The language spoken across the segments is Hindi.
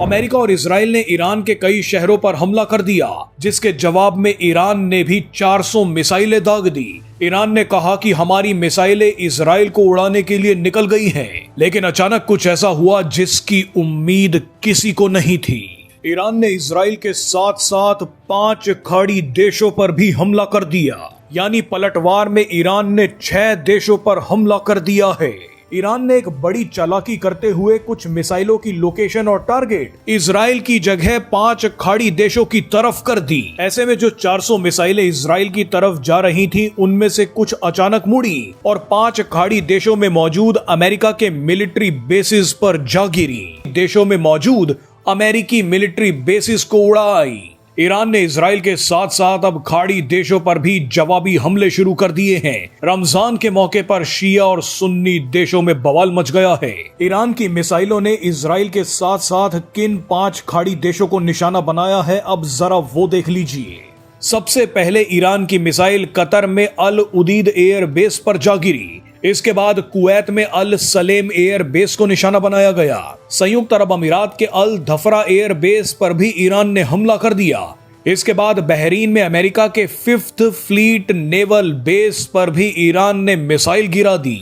अमेरिका और इजराइल ने ईरान के कई शहरों पर हमला कर दिया, जिसके जवाब में ईरान ने भी 400 मिसाइलें दाग दी। ईरान ने कहा कि हमारी मिसाइलें इजराइल को उड़ाने के लिए निकल गई हैं, लेकिन अचानक कुछ ऐसा हुआ जिसकी उम्मीद किसी को नहीं थी। ईरान ने इजराइल के साथ साथ 5 खाड़ी देशों पर भी हमला कर दिया, यानी पलटवार में ईरान ने 6 देशों पर हमला कर दिया है। ईरान ने एक बड़ी चालाकी करते हुए कुछ मिसाइलों की लोकेशन और टारगेट इजराइल की जगह 5 खाड़ी देशों की तरफ कर दी। ऐसे में जो 400 मिसाइलें इजराइल की तरफ जा रही थी, उनमें से कुछ अचानक मुड़ी और 5 खाड़ी देशों में मौजूद अमेरिका के मिलिट्री बेसिस पर जा गिरी। देशों में मौजूद अमेरिकी मिलिट्री बेसिस को उड़ाई। ईरान ने इजराइल के साथ साथ अब खाड़ी देशों पर भी जवाबी हमले शुरू कर दिए हैं। रमजान के मौके पर शिया और सुन्नी देशों में बवाल मच गया है। ईरान की मिसाइलों ने इजराइल के साथ साथ किन 5 खाड़ी देशों को निशाना बनाया है, अब जरा वो देख लीजिए। सबसे पहले ईरान की मिसाइल कतर में अल उदीद एयर बेस पर जा गिरी। इसके बाद कुवैत में अल सलेम एयर बेस को निशाना बनाया गया। संयुक्त अरब अमीरात के अल धफरा एयर बेस पर भी ईरान ने हमला कर दिया। इसके बाद बहरीन में अमेरिका के 5th फ्लीट नेवल बेस पर भी ईरान ने मिसाइल गिरा दी।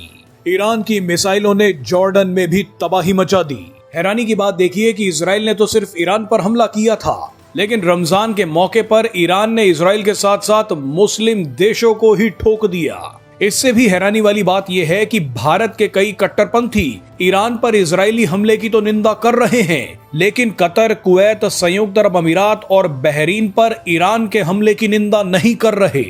ईरान की मिसाइलों ने जॉर्डन में भी तबाही मचा दी। हैरानी की बात देखिए कि इजराइल ने तो सिर्फ ईरान पर हमला किया था, लेकिन रमजान के मौके पर ईरान ने इजराइल के साथ साथ मुस्लिम देशों को ही ठोक दिया। इससे भी हैरानी वाली बात यह है कि भारत के कई कट्टरपंथी ईरान पर इजरायली हमले की तो निंदा कर रहे हैं, लेकिन कतर, कुवैत, संयुक्त अरब अमीरात और बहरीन पर ईरान के हमले की निंदा नहीं कर रहे।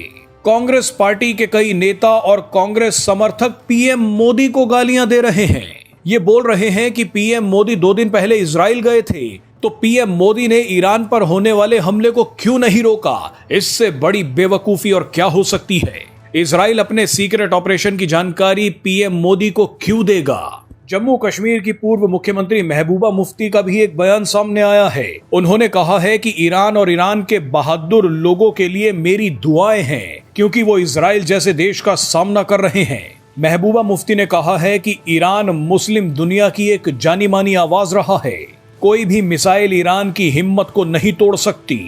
कांग्रेस पार्टी के कई नेता और कांग्रेस समर्थक पीएम मोदी को गालियां दे रहे हैं। ये बोल रहे हैं कि पीएम मोदी 2 दिन पहले इजराइल गए थे, तो पीएम मोदी ने ईरान पर होने वाले हमले को क्यों नहीं रोका। इससे बड़ी बेवकूफी और क्या हो सकती है। इजराइल अपने सीक्रेट ऑपरेशन की जानकारी पीएम मोदी को क्यों देगा। जम्मू कश्मीर की पूर्व मुख्यमंत्री महबूबा मुफ्ती का भी एक बयान सामने आया है। उन्होंने कहा है कि ईरान और ईरान के बहादुर लोगों के लिए मेरी दुआएं हैं, क्योंकि वो इजराइल जैसे देश का सामना कर रहे हैं। महबूबा मुफ्ती ने कहा है कि ईरान मुस्लिम दुनिया की एक जानी मानी आवाज रहा है। कोई भी मिसाइल ईरान की हिम्मत को नहीं तोड़ सकती।